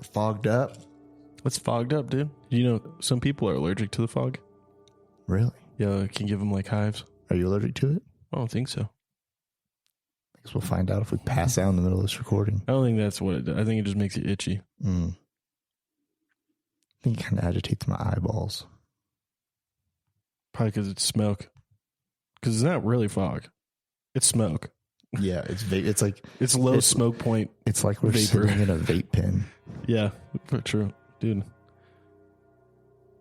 Fogged up? What's fogged up, dude? You know, some people are allergic to the fog. Really? Yeah, it can give them like hives. Are you allergic to it? I don't think so. I guess we'll find out if we pass out in the middle of this recording. I don't think that's what it does. I think it just makes you itchy. I think it kind of agitates my eyeballs. Probably because it's smoke. Because it's not really fog. It's smoke. Yeah, it's like... It's low smoke point. It's like we're vapor. sitting in a vape pen. Yeah, true. Dude.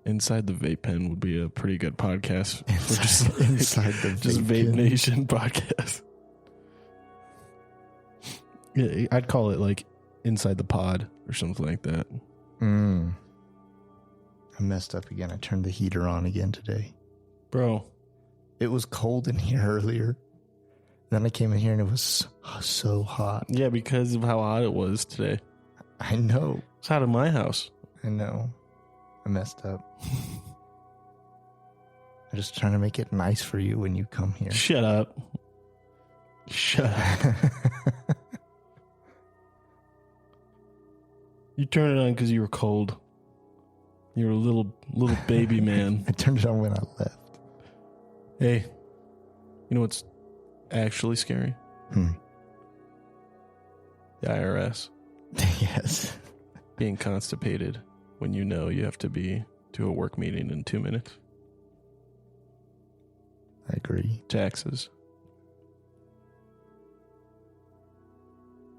Inside the Vape Pen would be a pretty good podcast. Inside the Vape just Vape Pen. Nation podcast. Yeah, I'd call it like Inside the Pod or something like that. I messed up again. I turned the heater on again today. Bro. It was cold in here earlier. Then I came in here and it was so hot. Yeah, because of how hot it was today. I know. It's hot in my house. I know. I messed up. I'm just trying to make it nice for you when you come here. Shut up. Shut up. You turned it on because you were cold. You were a little baby man. I turned it on when I left. Hey, you know what's actually scary? The IRS. Yes. Being constipated when you know you have to be to a work meeting in 2 minutes. I agree. Taxes.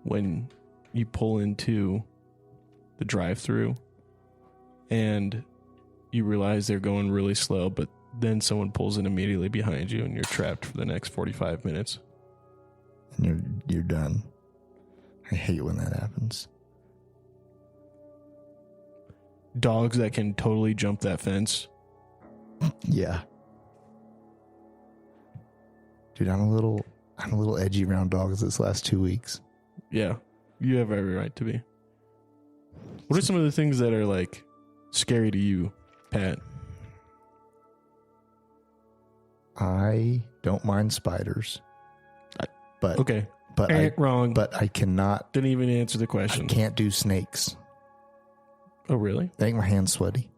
When you pull into the drive-through and you realize they're going really slow, but then someone pulls in immediately behind you and you're trapped for the next 45 minutes. And you're done. I hate when that happens. Dogs that can totally jump that fence. Yeah. Dude, I'm a little edgy around dogs this last 2 weeks. Yeah. You have every right to be. What are some of the things that are like scary to you, Pat? I don't mind spiders. But okay. But wrong. But I cannot. Didn't even answer the question. I can't do snakes. Oh, really? They make my hands sweaty.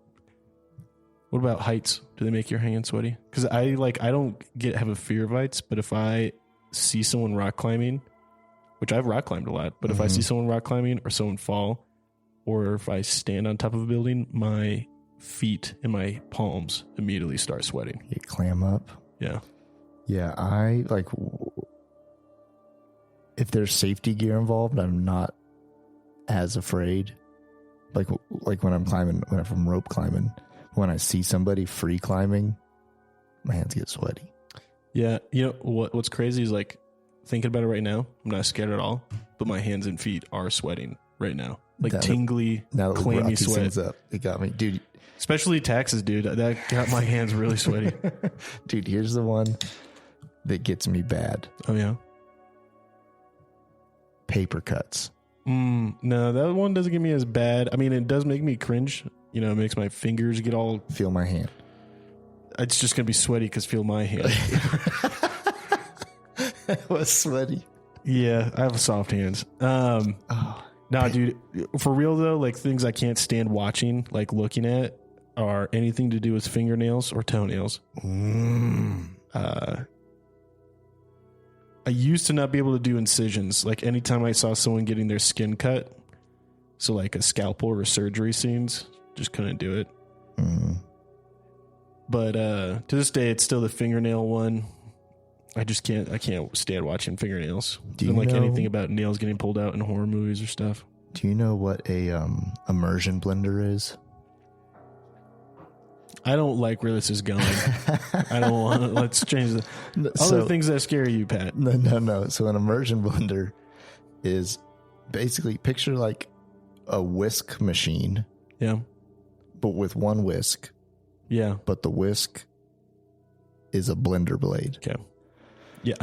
What about heights? Do they make your hands sweaty? Because I don't have a fear of heights, but if I see someone rock climbing, which I've rock climbed a lot, but if I see someone rock climbing or someone fall, or if I stand on top of a building, my feet and my palms immediately start sweating. You clam up. Yeah. Yeah, I like... If there's safety gear involved, I'm not as afraid. Like when I'm rope climbing, when I see somebody free climbing, my hands get sweaty. Yeah, you know what's crazy is like thinking about it right now. I'm not scared at all, but my hands and feet are sweating right now, like tingly, clammy sweat. Up, it got me, dude. Especially taxes, dude. That got my hands really sweaty. Dude, here's the one that gets me bad. Oh yeah, paper cuts. No, that one doesn't get me as bad. I mean, it does make me cringe. You know, it makes my fingers get all... Feel my hand. It's just going to be sweaty because feel my hand. It was sweaty. Yeah, I have soft hands. Dude, for real though, like things I can't stand watching, like looking at, are anything to do with fingernails or toenails. I used to not be able to do incisions. Like anytime I saw someone getting their skin cut, so like a scalpel or surgery scenes, just couldn't do it. But to this day, it's still the fingernail one. I can't stand watching fingernails. I don't like anything about nails getting pulled out in horror movies or stuff. Do you know what a immersion blender is? I don't like where this is going. I don't want to. Let's change the other things that scare you, Pat. No. So an immersion blender is basically, picture like a whisk machine. Yeah. But with one whisk. Yeah. But the whisk is a blender blade. Okay. Yeah,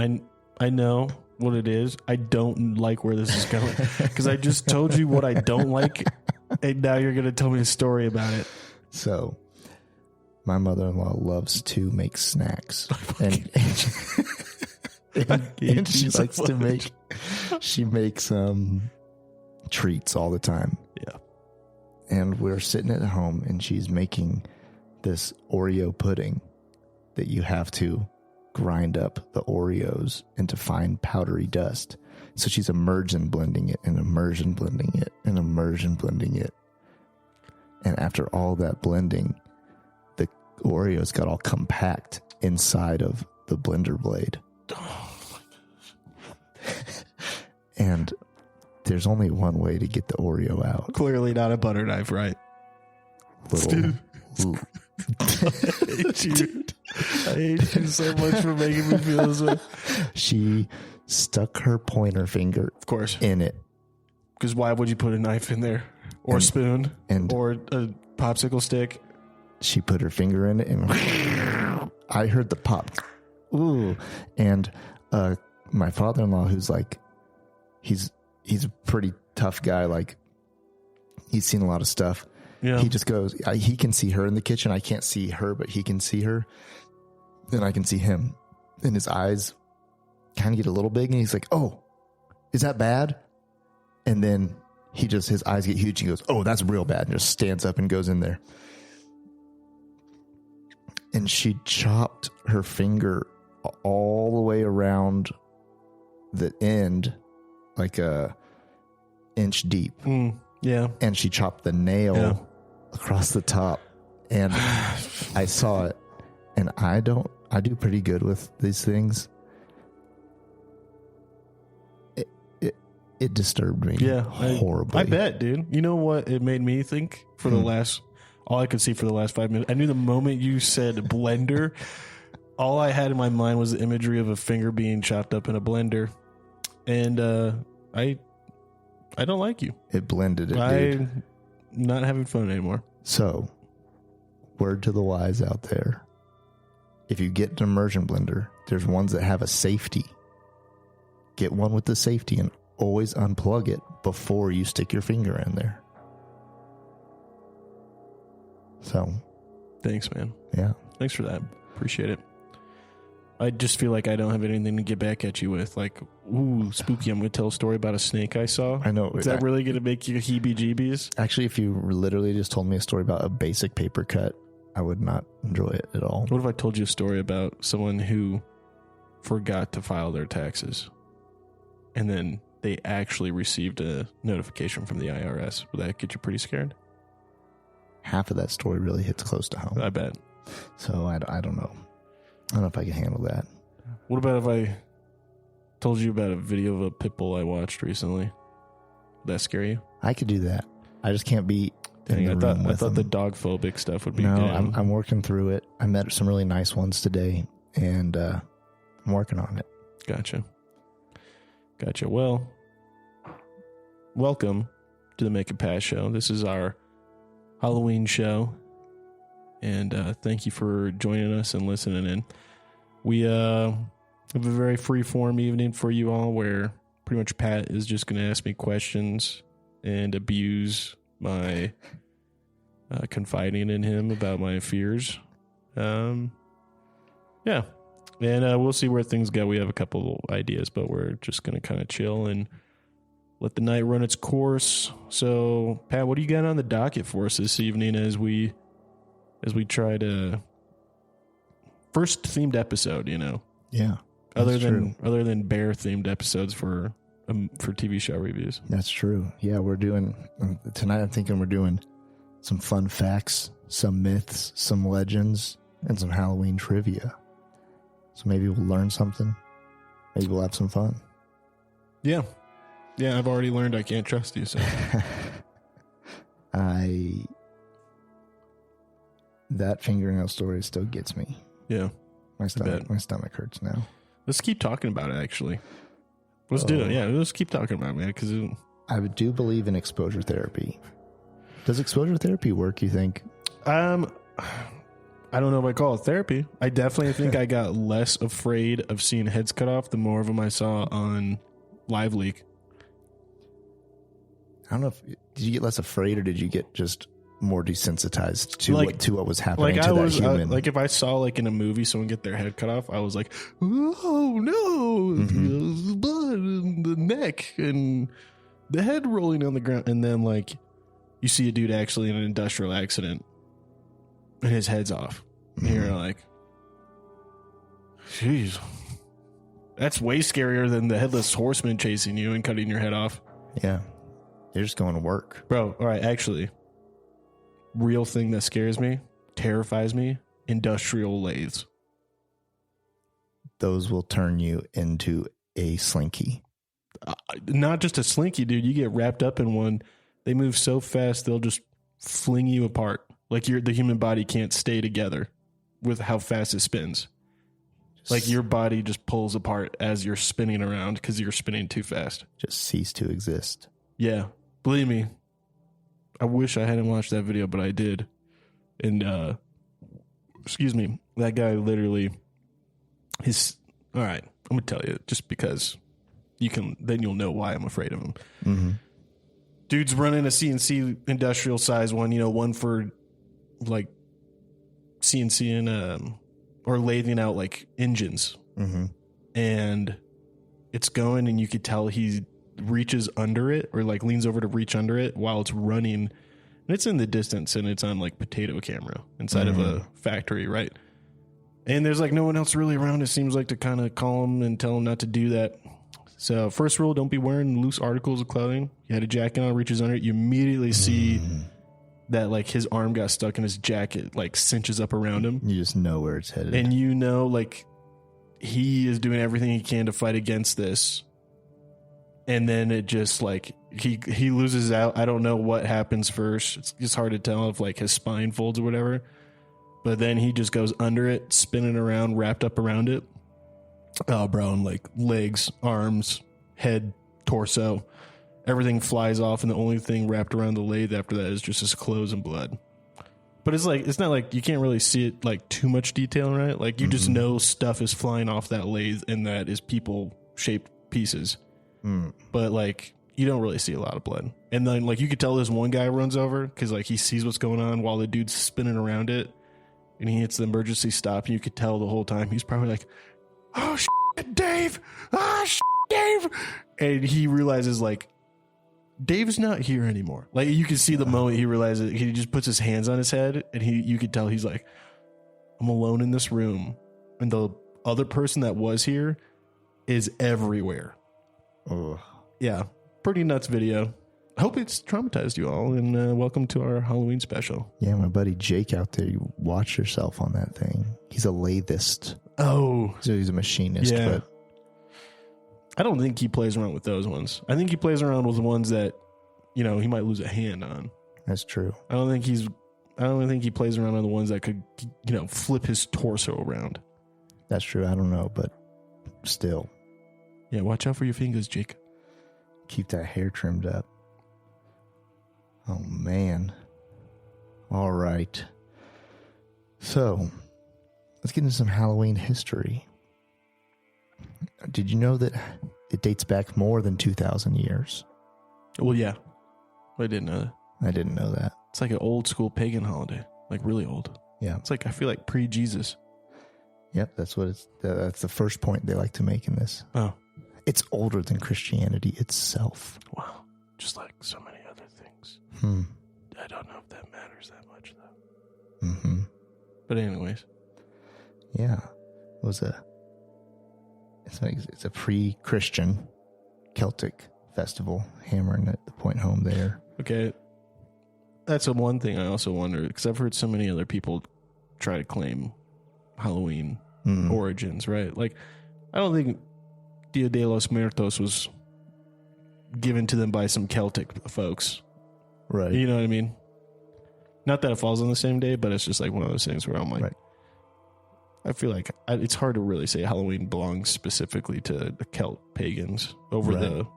I know what it is. I don't like where this is going because I just told you what I don't like, and now you're going to tell me a story about it. So, my mother-in-law loves to make snacks, and she likes to make. She makes treats all the time. Yeah, And we're sitting at home, and she's making this Oreo pudding that you have to grind up the Oreos into fine powdery dust. So she's immersion blending it and immersion blending it and immersion blending it. And after all that blending, the Oreos got all compact inside of the blender blade. And there's only one way to get the Oreo out. Clearly not a butter knife, right? Little, I hate you so much for making me feel this way. She stuck her pointer finger, of course, in it. Because why would you put a knife in there? Or a spoon? Or a popsicle stick? She put her finger in it, and I heard the pop. Ooh. And my father-in-law, who's like, he's a pretty tough guy. Like, he's seen a lot of stuff. Yeah. He just goes, he can see her in the kitchen. I can't see her, but he can see her. And I can see him. And his eyes kind of get a little big. And he's like, oh, is that bad? And then his eyes get huge. He goes, oh, that's real bad. And just stands up and goes in there. And she chopped her finger all the way around the end, like a inch deep. Yeah. And she chopped the nail across the top. And I saw it. And I do pretty good with these things. It disturbed me horribly. I bet, dude. You know what it made me think for all I could see for the last 5 minutes? I knew the moment you said blender, all I had in my mind was the imagery of a finger being chopped up in a blender. And I don't like you. It blended it, dude. I'm not having fun anymore. So, word to the wise out there. If you get an immersion blender, there's ones that have a safety. Get one with the safety and always unplug it before you stick your finger in there. So. Thanks, man. Yeah. Thanks for that. Appreciate it. I just feel like I don't have anything to get back at you with. Like, ooh, spooky. I'm going to tell a story about a snake I saw. I know. Is that really going to make you heebie-jeebies? Actually, if you literally just told me a story about a basic paper cut, I would not enjoy it at all. What if I told you a story about someone who forgot to file their taxes and then they actually received a notification from the IRS? Would that get you pretty scared? Half of that story really hits close to home. I bet. So I don't know. I don't know if I can handle that. What about if I told you about a video of a pit bull I watched recently? Would that scare you? I could do that. I just can't be in I the room with thought the them. dog phobic stuff would be good. No, I'm working through it. I met some really nice ones today, and I'm working on it. Gotcha. Well, welcome to the Mick Pat show. This is our Halloween show, and thank you for joining us and listening in. We have a very free-form evening for you all where pretty much Pat is just going to ask me questions and abuse my confiding in him about my fears. Yeah. And we'll see where things go. We have a couple ideas, but we're just going to kind of chill and let the night run its course. So, Pat, what do you got on the docket for us this evening as we try to first themed episode, you know? Yeah. Other than bear themed episodes for TV show reviews. That's true. Yeah, we're doing tonight. I'm thinking we're doing some fun facts, some myths, some legends, and some Halloween trivia. So maybe we'll learn something. Maybe we'll have some fun. Yeah. Yeah, I've already learned I can't trust you, so. That fingernail story still gets me. Yeah. My stomach hurts now. Let's keep talking about it, actually. Let's do it. Yeah, let's keep talking about it, man, because I do believe in exposure therapy. Does exposure therapy work, you think? I don't know if I call it therapy. I definitely think I got less afraid of seeing heads cut off the more of them I saw on Live Leak. I don't know did you get less afraid or did you get just more desensitized to what was happening to that human? Like if I saw like in a movie someone get their head cut off, I was like, oh no, blood in the neck and the head rolling on the ground. And then like you see a dude actually in an industrial accident and his head's off. And you're like, jeez, that's way scarier than the headless horseman chasing you and cutting your head off. Yeah. You're just going to work. Bro, all right, actually, real thing that scares me, terrifies me, industrial lathes. Those will turn you into a slinky. Not just a slinky, dude. You get wrapped up in one. They move so fast, they'll just fling you apart. Like the human body can't stay together with how fast it spins. Like your body just pulls apart as you're spinning around because you're spinning too fast. Just cease to exist. Yeah. Believe me. I wish I hadn't watched that video, but I did. And, excuse me, that guy literally, all right, I'm going to tell you just because then you'll know why I'm afraid of him. Mm-hmm. Dude's running a CNC industrial size one, one for like CNC and, or lathing out like engines. Mm-hmm. And it's going, and you could tell he reaches under it or like leans over to reach under it while it's running. And it's in the distance, and it's on like potato camera inside of a factory, right? And there's like no one else really around, it seems like, to kind of call him and tell him not to do that. So first rule, don't be wearing loose articles of clothing. You had a jacket on, reaches under it, you immediately see that like his arm got stuck in his jacket, like cinches up around him. You just know where it's headed. And like he is doing everything he can to fight against this. And then it just like he loses out. I don't know what happens first. It's just hard to tell if like his spine folds or whatever. But then he just goes under it, spinning around, wrapped up around it. Oh, bro, and like legs, arms, head, torso, everything flies off, and the only thing wrapped around the lathe after that is just his clothes and blood. But it's not like you can't really see it like too much detail, right? Like you just know stuff is flying off that lathe, and that is people shaped pieces. But like you don't really see a lot of blood. And then like you could tell this one guy runs over because like he sees what's going on while the dude's spinning around it, and he hits the emergency stop, and you could tell the whole time he's probably like, oh shit, Dave, Dave. And he realizes like Dave's not here anymore. Like you can see the moment he realizes it, he just puts his hands on his head, and you could tell he's like, I'm alone in this room, and the other person that was here is everywhere. Ugh. Yeah, pretty nuts video. I hope it's traumatized you all, and welcome to our Halloween special. Yeah, my buddy Jake out there, you watch yourself on that thing. He's a lathist. Oh. So he's a machinist. Yeah. But I don't think he plays around with those ones. I think he plays around with the ones that, he might lose a hand on. That's true. I don't think he plays around on the ones that could, flip his torso around. That's true. I don't know, but still. Yeah, watch out for your fingers, Jake. Keep that hair trimmed up. Oh, man. All right. So, let's get into some Halloween history. Did you know that it dates back more than 2,000 years? Well, yeah. I didn't know that. I didn't know that. It's like an old school pagan holiday. Like really old. Yeah. It's like, I feel like pre-Jesus. Yep, that's the first point they like to make in this. Oh. It's older than Christianity itself. Wow. Just like so many other things. I don't know if that matters that much, though. Mm-hmm. But anyways. Yeah. It's a pre-Christian Celtic festival, hammering the point home there. Okay. That's one thing I also wonder, because I've heard so many other people try to claim Halloween origins, right? Like, I don't think Dia de los Muertos was given to them by some Celtic folks. Right. You know what I mean? Not that it falls on the same day, but it's just like one of those things where I'm like, right. I feel like it's hard to really say Halloween belongs specifically to the Celt pagans over the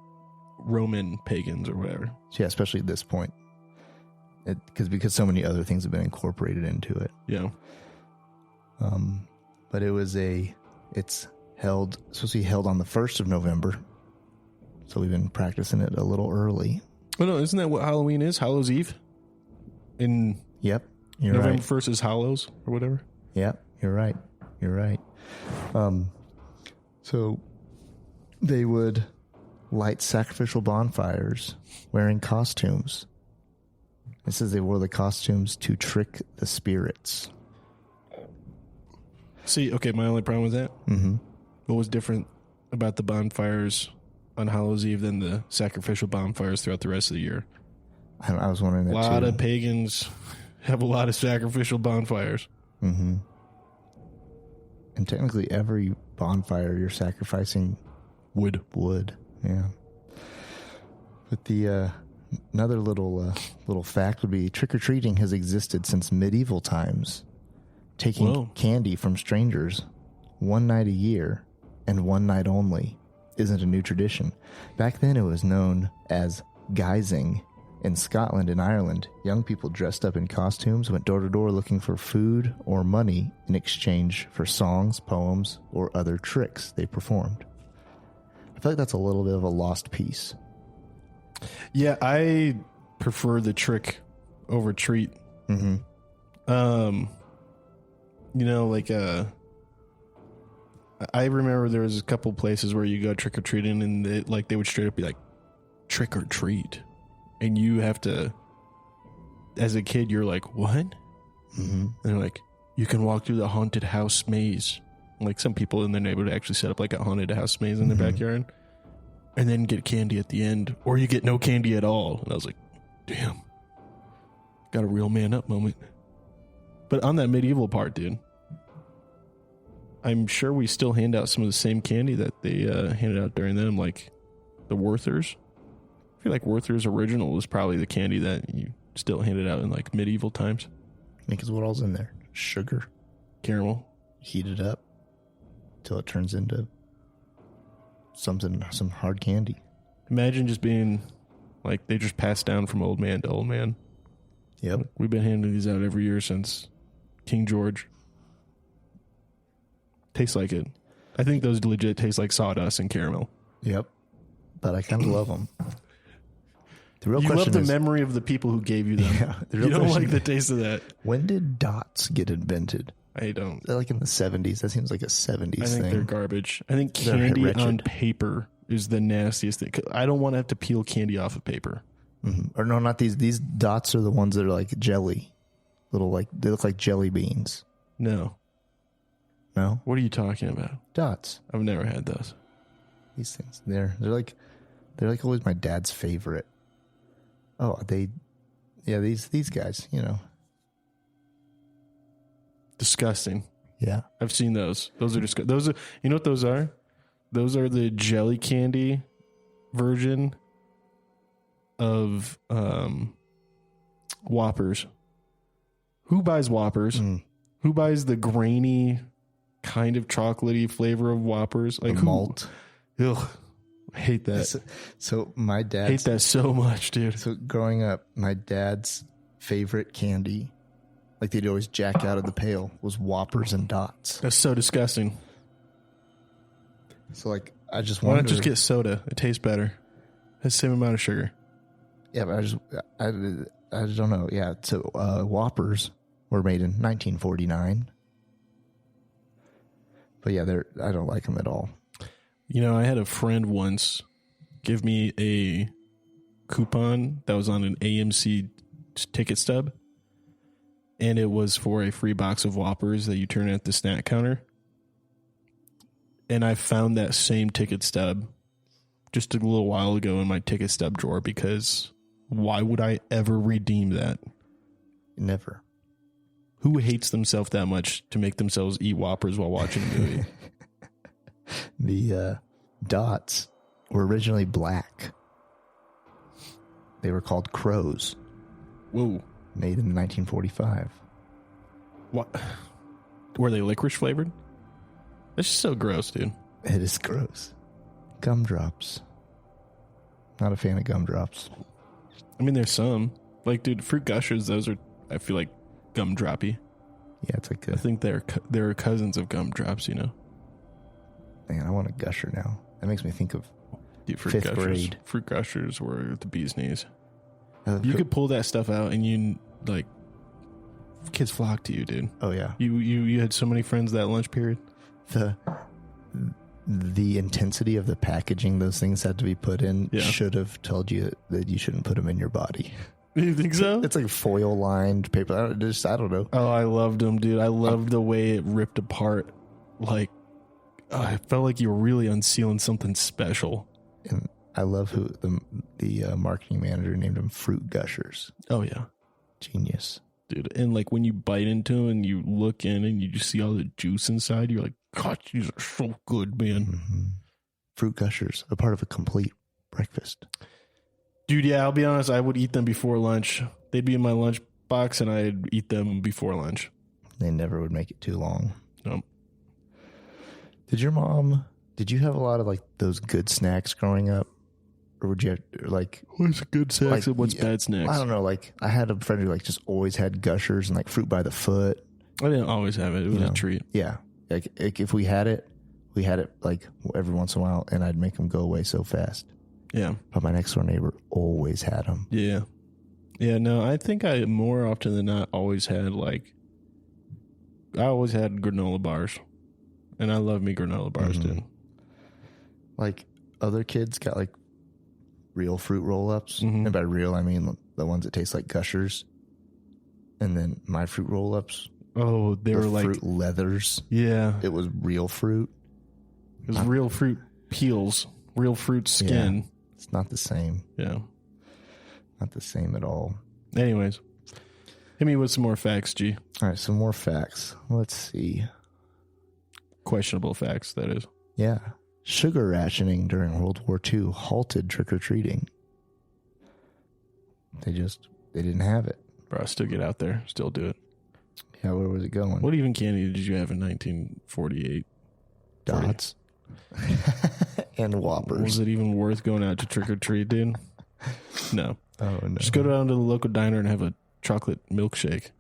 Roman pagans or whatever. Yeah, especially at this point. Because so many other things have been incorporated into it. Yeah. But it's supposed to be held on the 1st of November. So we've been practicing it a little early. Oh, no, isn't that what Halloween is? Hallows Eve? Yep, you're November right. 1st is Hallows or whatever? Yep, you're right. So they would light sacrificial bonfires wearing costumes It says they wore the costumes to trick the spirits. See, okay, my only problem with that. Mm-hmm. What was different about the bonfires on Hallows Eve than the sacrificial bonfires throughout the rest of the year? I was wondering that too. A lot of pagans have a lot of sacrificial bonfires. Mm-hmm. And technically every bonfire you're sacrificing wood. Yeah. But the another little fact would be trick-or-treating has existed since medieval times. Taking candy from strangers one night a year and one night only isn't a new tradition. Back then it was known as guising. In Scotland and Ireland, young people dressed up in costumes went door to door looking for food or money in exchange for songs, poems, or other tricks they performed. I feel like that's a little bit of a lost piece. Yeah, I prefer the trick over treat. Mm-hmm. You know, like I remember there was a couple places where you go trick or treating, and they would straight up be like, trick or treat. And you have to, as a kid, you're like, what? Mm-hmm. And they're like, you can walk through the haunted house maze. Like some people in their neighborhood actually set up like a haunted house maze in their backyard. And then get candy at the end. Or you get no candy at all. And I was like, damn. Got a real man up moment. But on that medieval part, dude, I'm sure we still hand out some of the same candy that they handed out during them, like the Werthers. I feel like Werther's original was probably the candy that you still handed out in like medieval times. Because what all's in there? Sugar. Caramel. Heat it up till it turns into some hard candy. Imagine just being like they just passed down from old man to old man. Yep. We've been handing these out every year since King George. Tastes like it. I think those legit taste like sawdust and caramel. Yep. But I kind of love them. The real you question love the is, memory of the people who gave you them. Yeah, you don't like the taste of that. When did dots get invented? I don't. They're like in the 70s. That seems like a 70s thing. I think they're garbage. I think They're candy wretched. on paper is the nastiest thing. I don't want to have to peel candy off of paper. Mm-hmm. Or no, not these. These dots are the ones that are like jelly. Little they look like jelly beans. No. No? What are you talking about? Dots. I've never had those. These things. They're like always my dad's favorite. Oh, these guys, you know. Disgusting. Yeah. I've seen those. Those are disgusting. Those are, you know what those are? Those are the jelly candy version of Whoppers. Who buys Whoppers? Who buys the grainy kind of chocolatey flavor of Whoppers? Like the malt. Ugh. I hate that. So my dad hate that so much, dude. So growing up, my dad's favorite candy, like they'd always jack out of the pail, was Whoppers and Dots. That's so disgusting. So like I just why wonder, not just get soda? It tastes better. Has the same amount of sugar. Yeah, but I don't know. Yeah, so Whoppers were made in 1949. But yeah, I don't like them at all. You know, I had a friend once give me a coupon that was on an AMC ticket stub, and it was for a free box of Whoppers that you turn at the snack counter. And I found that same ticket stub just a little while ago in my ticket stub drawer, because why would I ever redeem that? Never. Who hates themselves that much to make themselves eat Whoppers while watching a movie? The Dots were originally black. They were called Crows. Whoa. Made in 1945. What? Were they licorice flavored? That's just so gross, dude. It is gross. Gumdrops. Not a fan of gumdrops. I mean, there's some. Like, dude, fruit gushers, those are, I feel like, gumdroppy. Yeah, it's like I think they're cousins of gumdrops, you know? Man, I want a gusher now. That makes me think of Dude, fruit fifth gushers. grade. Fruit gushers were the bee's knees. You could pull that stuff out and you, like, kids flock to you, dude. Oh, yeah. You had so many friends that lunch period. The intensity of the packaging those things had to be put in should have told you that you shouldn't put them in your body. You think so? It's like foil lined paper. I don't know. Oh, I loved them, dude. I loved the way it ripped apart. Like, I felt like you were really unsealing something special. And I love who the marketing manager named them Fruit Gushers. Oh, yeah. Genius. Dude, and like when you bite into them and you look in and you just see all the juice inside, you're like, God, these are so good, man. Mm-hmm. Fruit Gushers, a part of a complete breakfast. Dude, yeah, I'll be honest. I would eat them before lunch. They'd be in my lunch box and I'd eat them before lunch. They never would make it too long. Nope. Did you have a lot of like those good snacks growing up? Or would you have like what's good snacks and what's bad snacks? I don't know. Like I had a friend who like just always had Gushers and like fruit by the foot. I didn't always have it. It was a treat. Yeah. Like if we had it like every once in a while, and I'd make them go away so fast. Yeah. But my next door neighbor always had them. Yeah. Yeah, no, I think I more often than not always had granola bars. And I love me granola bars, too. Like other kids got like real fruit roll-ups. And by real, I mean the ones that taste like Gushers. And then my fruit roll-ups. Oh, they were like fruit leathers. Yeah. It was real fruit. It was real fruit peels, real fruit skin. Yeah, it's not the same. Yeah. Not the same at all. Anyways, hit me with some more facts, G. All right, some more facts. Let's see. Questionable facts, that is. Yeah. Sugar rationing during World War II halted trick-or-treating. They didn't have it. Bro, still get out there. Still do it. Yeah, where was it going? What even candy did you have in 1948? Dots. And Whoppers. Was it even worth going out to trick-or-treat, dude? No. Oh, no. Just go down to the local diner and have a chocolate milkshake.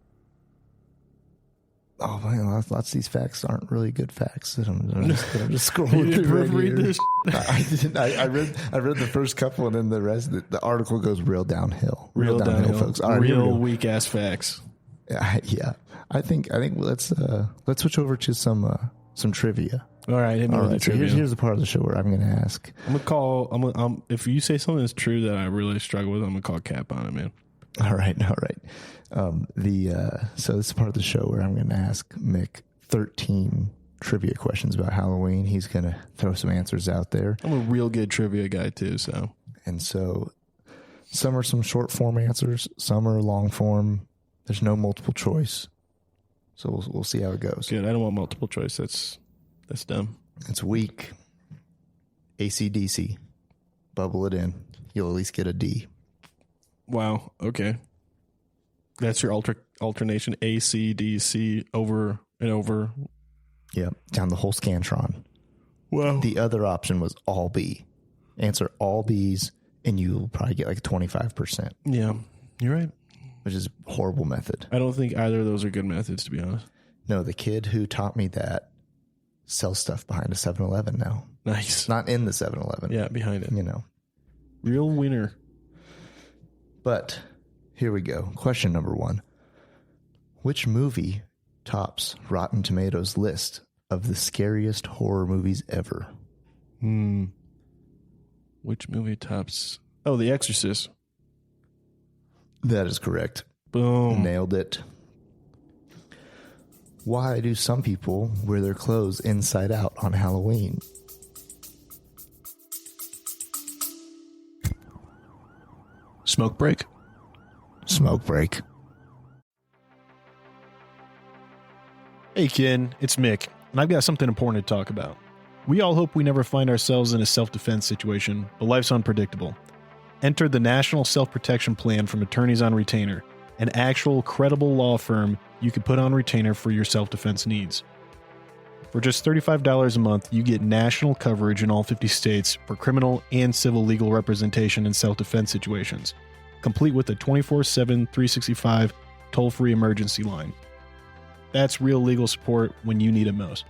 Oh, man, lots of these facts aren't really good facts. I'm just scrolling You through right proofread here. this? I didn't. I read the first couple, and then the rest. The article goes real downhill. Real downhill, folks. All right, real weak ass facts. Yeah. I think let's switch over to some trivia. All right, hit me with the so trivia. here's the part of the show where I'm going to ask. If you say something that's true that I really struggle with, I'm gonna call Cap on it, man. All right. So this is part of the show where I'm going to ask Mick 13 trivia questions about Halloween. He's going to throw some answers out there. I'm a real good trivia guy too, so. And so some are some short form answers, some are long form. There's no multiple choice. So we'll see how it goes. Good. I don't want multiple choice. That's dumb. It's weak. AC/DC. Bubble it in. You'll at least get a D. Wow. Okay. That's your alternation. A, C, D, C, over and over. Yep. Down the whole Scantron. Wow. The other option was all B. Answer all B's, and you'll probably get like 25%. Yeah. You're right. Which is a horrible method. I don't think either of those are good methods, to be honest. No, the kid who taught me that sells stuff behind a 7-Eleven now. Nice. Not in the 7-Eleven. Yeah, behind it. You know. Real winner. But here we go. Question number 1. Which movie tops Rotten Tomatoes' list of the scariest horror movies ever? Which movie tops? Oh, The Exorcist. That is correct. Boom. Nailed it. Why do some people wear their clothes inside out on Halloween? Smoke break. Smoke break. Hey, Ken, it's Mick, and I've got something important to talk about. We all hope we never find ourselves in a self-defense situation, but life's unpredictable. Enter the National Self-Protection Plan from Attorneys on Retainer, an actual credible law firm you can put on retainer for your self-defense needs. For just $35 a month, you get national coverage in all 50 states for criminal and civil legal representation in self-defense situations, complete with a 24/7, 365 toll-free emergency line. That's real legal support when you need it most.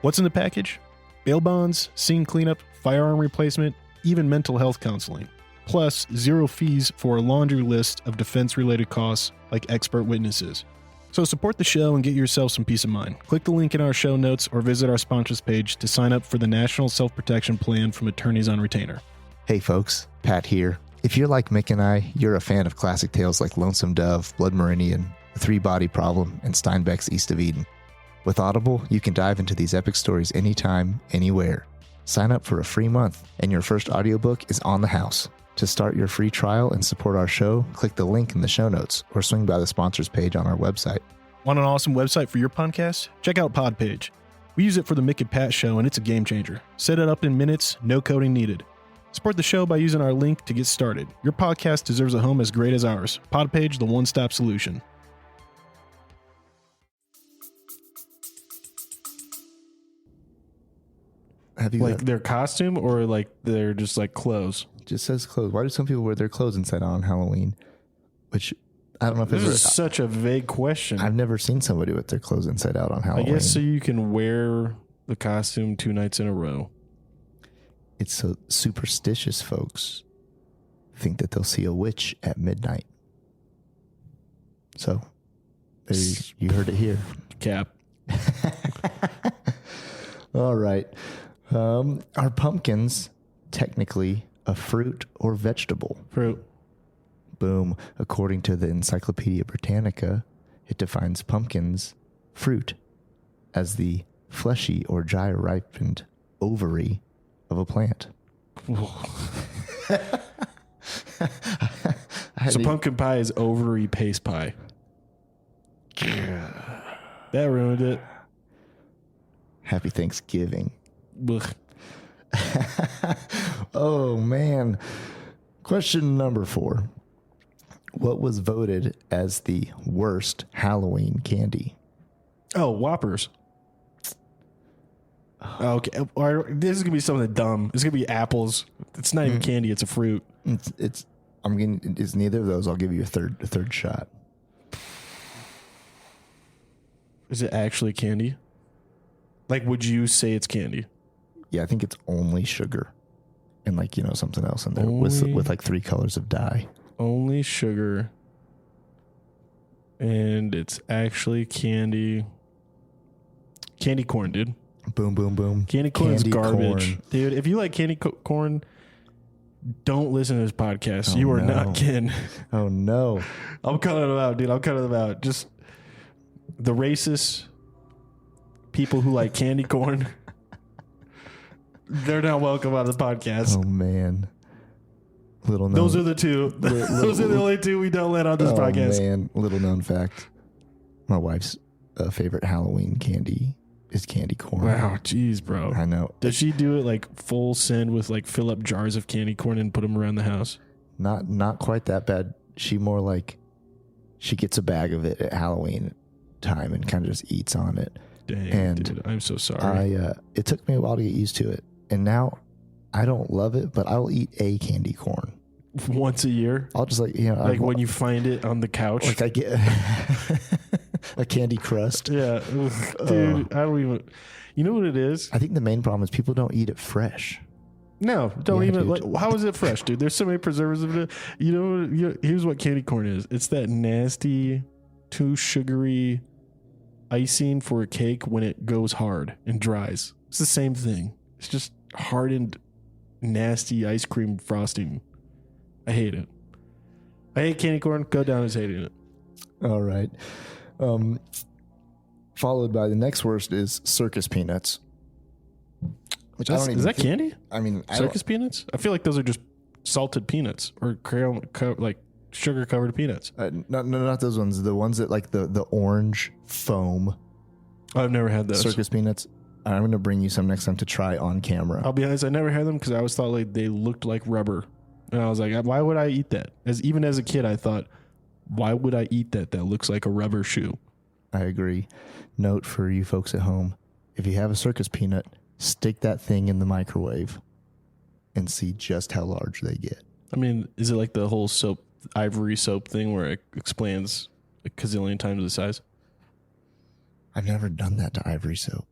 What's in the package? Bail bonds, scene cleanup, firearm replacement, even mental health counseling. Plus, 0 fees for a laundry list of defense-related costs like expert witnesses. So support the show and get yourself some peace of mind. Click the link in our show notes or visit our sponsors page to sign up for the National Self-Protection Plan from Attorneys on Retainer. Hey folks, Pat here. If you're like Mick and I, you're a fan of classic tales like Lonesome Dove, Blood Meridian, The Three-Body Problem, and Steinbeck's East of Eden. With Audible, you can dive into these epic stories anytime, anywhere. Sign up for a free month, and your first audiobook is on the house. To start your free trial and support our show, click the link in the show notes or swing by the sponsors page on our website. Want an awesome website for your podcast? Check out Podpage. We use it for the Mick and Pat show, and it's a game changer. Set it up in minutes, no coding needed. Support the show by using our link to get started. Your podcast deserves a home as great as ours. Podpage, the one-stop solution. Have you Like their costume or like they're just like clothes? just says clothes. Why do some people wear their clothes inside out on Halloween? Which I don't know if This it's is such a vague question. I've never seen somebody with their clothes inside out on I Halloween. guess so you can wear the costume 2 nights in a row. It's so superstitious folks think that they'll see a witch at midnight. So you heard it here. Cap. All right. Are pumpkins technically a fruit or vegetable? Fruit. Boom. According to the Encyclopedia Britannica, it defines pumpkins, fruit, as the fleshy or dry ripened ovary of a plant. So pumpkin pie is ovary paste pie. That ruined it. Happy Thanksgiving. Ugh. Oh, man. Question number 4. What was voted as the worst Halloween candy? Oh, Whoppers. Okay. This is going to be something dumb. It's going to be apples. It's not even candy. It's a fruit. It's neither of those. I'll give you a third shot. Is it actually candy? Like, would you say it's candy? Yeah, I think it's only sugar and something else in there Only- with like 3 colors of dye. Only sugar. And it's actually candy. Candy corn, dude. Boom, boom, boom. Candy corn is Candy garbage. corn. Dude, if you like candy corn, don't listen to this podcast. Oh, You are no. not kidding. Oh, no. I'm cutting them out, dude. I'm cutting them out. Just the racist people who like candy corn, they're not welcome on the podcast. Oh, man. Little known. Those are the two. Those are the only two we don't let on this podcast. Man. Little known fact. My wife's favorite Halloween candy is candy corn. Wow, jeez, bro. I know. Does she do it like full send with like fill up jars of candy corn and put them around the house? Not quite that bad. She more like she gets a bag of it at Halloween time and kind of just eats on it. Dang, And dude, I'm so sorry. It took me a while to get used to it, and now I don't love it, but I'll eat a candy corn Once a year? I'll just like When you find it on the couch? like I get a candy crust. Yeah. Dude, I don't even... You know what it is? I think the main problem is people don't eat it fresh. No, don't Yeah, even. dude. Like, how is it fresh, dude? There's so many preservatives in it. Here's what candy corn is. It's that nasty, too sugary icing for a cake when it goes hard and dries. It's the same thing. It's just hardened, nasty ice cream frosting. I hate it. I hate candy corn. Go down as hating it. All right. Followed by the next worst is circus peanuts. Which I don't even Is that think- candy? I mean, Circus peanuts? I feel like those are just salted peanuts or like sugar covered peanuts. not those ones. The ones that like the orange foam I've never had those. circus peanuts. I'm going to bring you some next time to try on camera. I'll be honest, I never had them because I always thought like they looked like rubber. And I was like, why would I eat that? Even as a kid, I thought, why would I eat that? That looks like a rubber shoe. I agree. Note for you folks at home, if you have a circus peanut, stick that thing in the microwave and see just how large they get. I mean, is it like the whole ivory soap thing where it expands a gazillion times the size? I've never done that to ivory soap.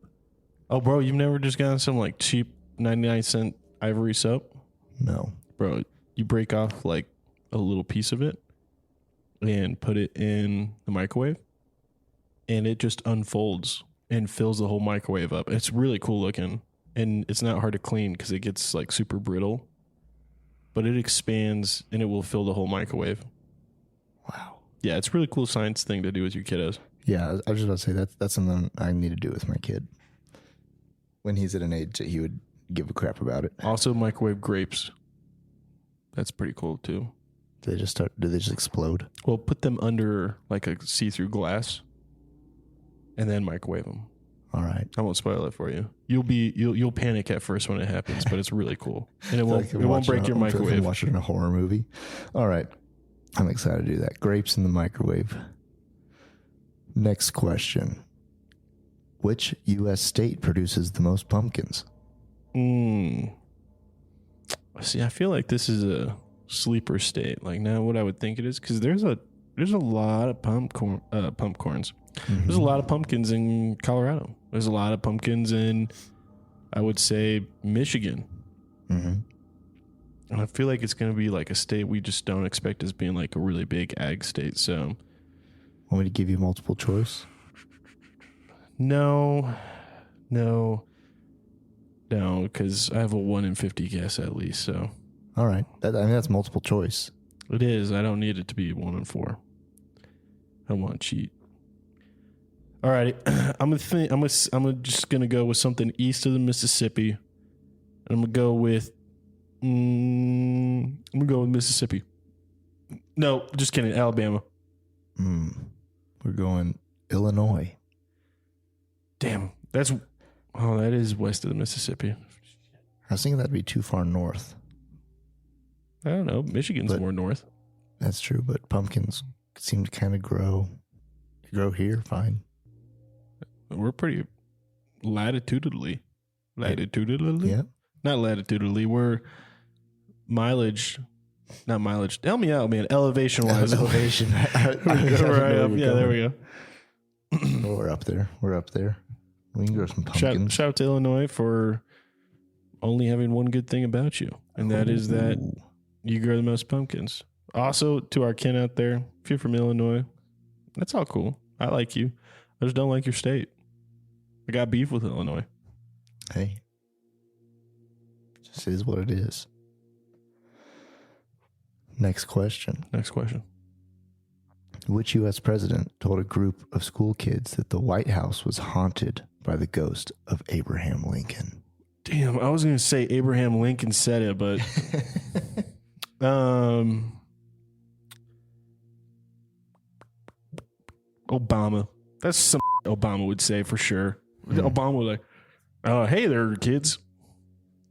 Oh, bro, you've never just gotten some like cheap 99-cent ivory soap? No. Bro, you break off like a little piece of it and put it in the microwave and it just unfolds and fills the whole microwave up. It's really cool looking and it's not hard to clean because it gets like super brittle. but it expands and it will fill the whole microwave. Wow. Yeah, it's a really cool science thing to do with your kiddos. Yeah, I was just about to say that's something I need to do with my kid. When he's at an age that he would give a crap about it. Also, microwave grapes. That's pretty cool too. Do they just explode? Well, put them under like a see-through glass, and then microwave them. All right. I won't spoil it for you. You'll panic at first when it happens, but it's really cool, and it won't break your microwave. I'm watching a horror movie. All right, I'm excited to do that. Grapes in the microwave. Next question: which U.S. state produces the most pumpkins? See, I feel like this is a sleeper state. Like now, what I would think it is, because there's a lot of pumpkins. Mm-hmm. There's a lot of pumpkins in Colorado. There's a lot of pumpkins in, I would say, Michigan. Mm-hmm. And I feel like it's going to be like a state we just don't expect as being like a really big ag state. So, want me to give you multiple choice? No, because I have a 1 in 50 guess at least. So, all right, that's multiple choice. It is. I don't need it to be 1 in 4. I want to cheat. All right, I'm just gonna go with something east of the Mississippi. I'm gonna go with Mississippi. No, just kidding. Alabama. We're going Illinois. Damn, that is west of the Mississippi. I was thinking that'd be too far north. I don't know. Michigan's more north. That's true, but pumpkins seem to kind of grow here. Fine. We're pretty latitudinally. Yeah. Not latitudinally. We're not mileage. Help me out, man. Elevation wise. Elevation. Right up. Yeah, there we go. Oh, we're up there. We can grow some pumpkins. Shout out to Illinois for only having one good thing about you, and that is that you grow the most pumpkins. Also, to our kin out there, if you're from Illinois, that's all cool. I like you. I just don't like your state. I got beef with Illinois. Hey, just is what it is. Next question. Which U.S. president told a group of school kids that the White House was haunted by the ghost of Abraham Lincoln? Damn, I was going to say Abraham Lincoln said it, but Obama. That's some Obama would say for sure. Obama was like, hey there, kids.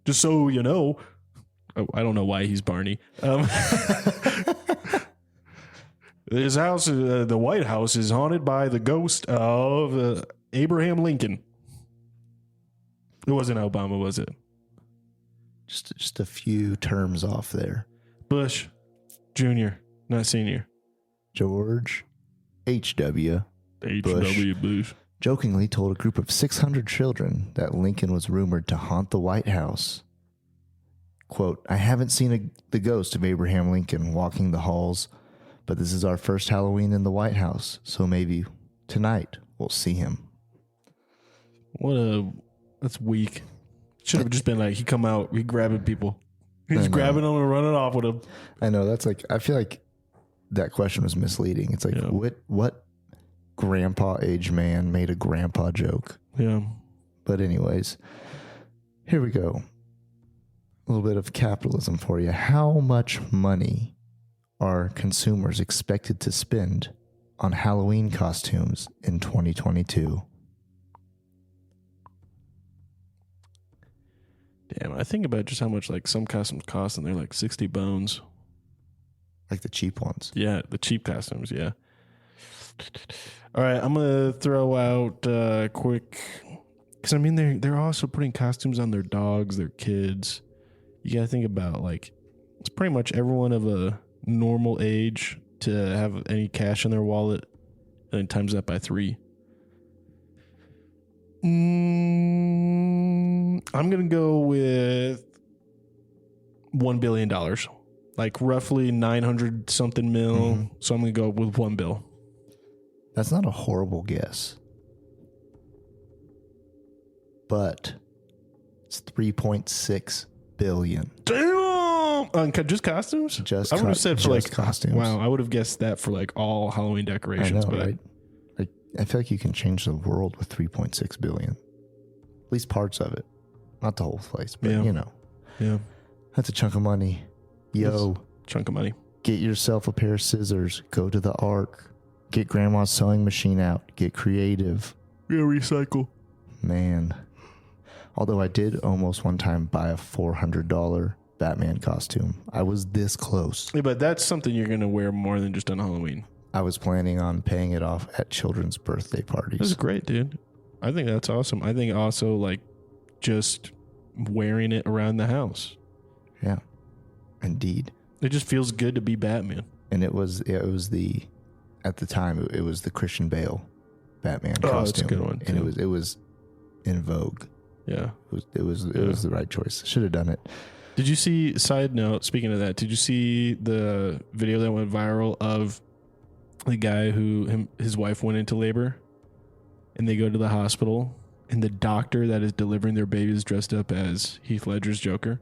Just so you know. Oh, I don't know why he's Barney. His house, the White House, is haunted by the ghost of Abraham Lincoln. It wasn't Obama, was it? Just a few terms off there. Bush, Jr., not Senior. George H.W. Bush jokingly told a group of 600 children that Lincoln was rumored to haunt the White House. Quote, I haven't seen the ghost of Abraham Lincoln walking the halls, but this is our first Halloween in the White House, so maybe tonight we'll see him. That's weak. Should have just been like, he come out, he grabbing people. He's grabbing them and running off with them. I know, that's like, I feel like that question was misleading. It's like, what grandpa age man made a grandpa joke? Yeah. But anyways, here we go. A little bit of capitalism for you. How much money are consumers expected to spend on Halloween costumes in 2022? Damn, I think about just how much like some costumes cost, and they're like 60 bones. Like the cheap ones. Yeah, the cheap costumes, yeah. All right, I'm going to throw out quick, because I mean, they're also putting costumes on their dogs, their kids. You got to think about, like, it's pretty much everyone of a normal age to have any cash in their wallet, and then times that by 3. I'm going to go with $1 billion. Like roughly 900 something mil. Mm-hmm. So I'm going to go with $1 billion. That's not a horrible guess. But it's $3.6 billion. Damn! Just costumes? Just I would have said for just like costumes. Wow, I would have guessed that for like all Halloween I decorations. know, but right? Like, I feel like you can change the world with 3.6 billion. At least parts of it. Not the whole place, but Yeah. you know. Yeah. That's a chunk of money. Yo, Chunk of money. get yourself a pair of scissors. Go to the Ark. Get grandma's sewing machine out. Get creative. Yeah, recycle. Man. Although I did almost one time buy a $400 Batman costume. I was this close. Yeah, but that's something you're going to wear more than just on Halloween. I was planning on paying it off at children's birthday parties. That's great, dude. I think that's awesome. I think also like just wearing it around the house. Yeah. Indeed. It just feels good to be Batman. And it was the at the time it was the Christian Bale Batman costume. Oh, that's a good one, And too. it was in vogue. Yeah. It was the right choice. Should have done it. Did you see, side note, speaking of that, did you see the video that went viral of the guy his wife went into labor and they go to the hospital and the doctor that is delivering their baby is dressed up as Heath Ledger's Joker?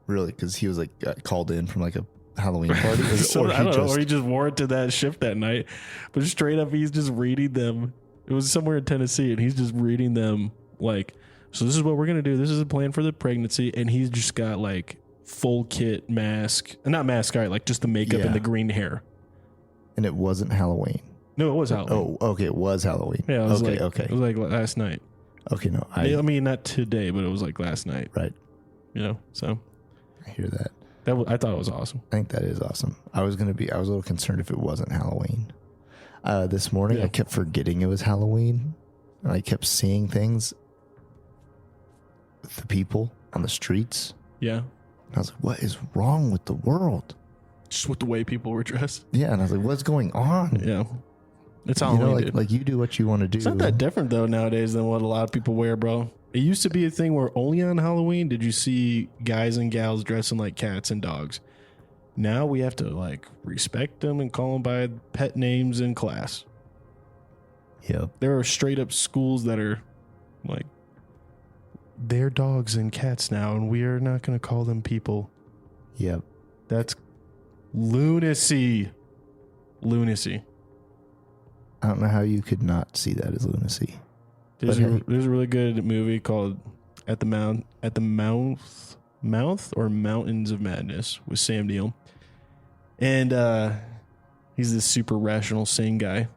Really, because he was like got called in from like a Halloween party, I don't know, or he just wore it to that shift that night. But straight up, he's just reading them. It was somewhere in Tennessee, and he's just reading them like, so this is what we're going to do. This is a plan for the pregnancy. And he's just got like full kit mask, not mask, all right, like just the makeup and the green hair. And it wasn't Halloween. No, it was Halloween. Oh, okay, it was Halloween. Yeah, it was okay. It was like last night. Okay, no, I mean, not today, but it was like last night. Right. You know, so I hear that. I thought it was awesome. I think that is awesome. I was a little concerned if it wasn't Halloween. This morning I kept forgetting it was Halloween, and I kept seeing things with the people on the streets. Yeah. And I was like, what is wrong with the world? Just with the way people were dressed. Yeah, and I was like, what's going on? Yeah. It's Halloween, dude. like you do what you want to do. It's not that different though nowadays than what a lot of people wear, bro. It used to be a thing where only on Halloween did you see guys and gals dressing like cats and dogs. Now we have to like respect them and call them by pet names in class. Yep. There are straight up schools that are like, they're dogs and cats now, and we are not going to call them people. Yep. That's lunacy. Lunacy. I don't know how you could not see that as lunacy. There's a really good movie called At the Mountains of Madness with Sam Neill. And he's this super rational, sane guy.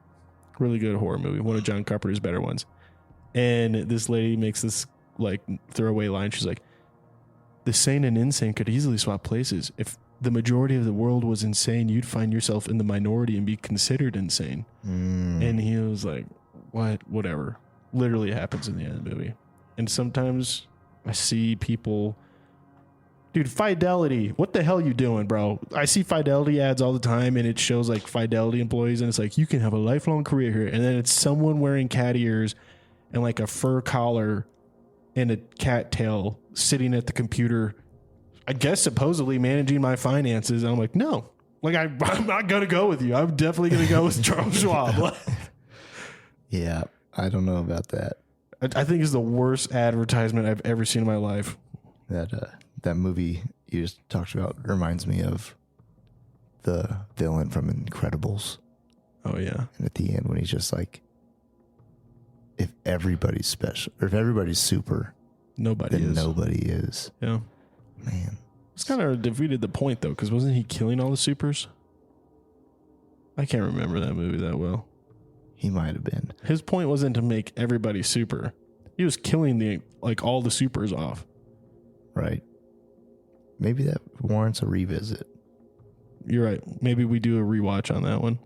Really good horror movie. One of John Carpenter's better ones. And this lady makes this like throwaway line. She's like, the sane and insane could easily swap places. If the majority of the world was insane, you'd find yourself in the minority and be considered insane. And he was like, what? Whatever. Literally happens in the end of the movie. And sometimes I see people, dude, Fidelity, what the hell you doing, bro? I see Fidelity ads all the time, and it shows like Fidelity employees, and it's like, you can have a lifelong career here. And then it's someone wearing cat ears and like a fur collar and a cat tail sitting at the computer, I guess supposedly managing my finances. And I'm like, no, like I'm not going to go with you. I'm definitely going to go with Charles Schwab. Yeah. I don't know about that. I think it's the worst advertisement I've ever seen in my life. That movie you just talked about reminds me of the villain from Incredibles. Oh, yeah. And at the end when he's just like, if everybody's special, or if everybody's super, Nobody then is. nobody is. Yeah. Man. It's kind of defeated the point, though, because wasn't he killing all the supers? I can't remember that movie that well. He might have been. His point wasn't to make everybody super. He was killing all the supers off. Right. Maybe that warrants a revisit. You're right. Maybe we do a rewatch on that one.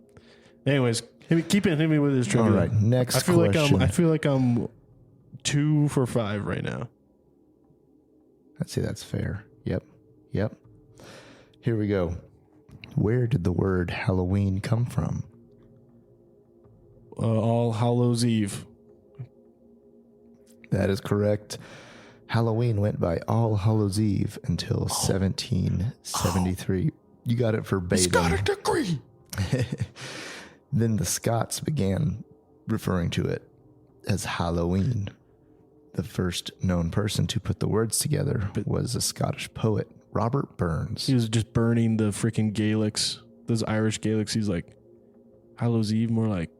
Anyways, keep hitting me with his trivia. All right, next question. I feel like I'm 2 for 5 right now. I'd say that's fair. Yep. Here we go. Where did the word Halloween come from? All Hallows Eve. That is correct. Halloween went by All Hallows Eve until 1773. You got it verbatim. He's got a degree. Then the Scots began referring to it as Halloween. The first known person to put the words together was a Scottish poet Robert Burns. He was just burning the freaking Gaelics, those Irish Gaelics. He's like, Hallows Eve, more like,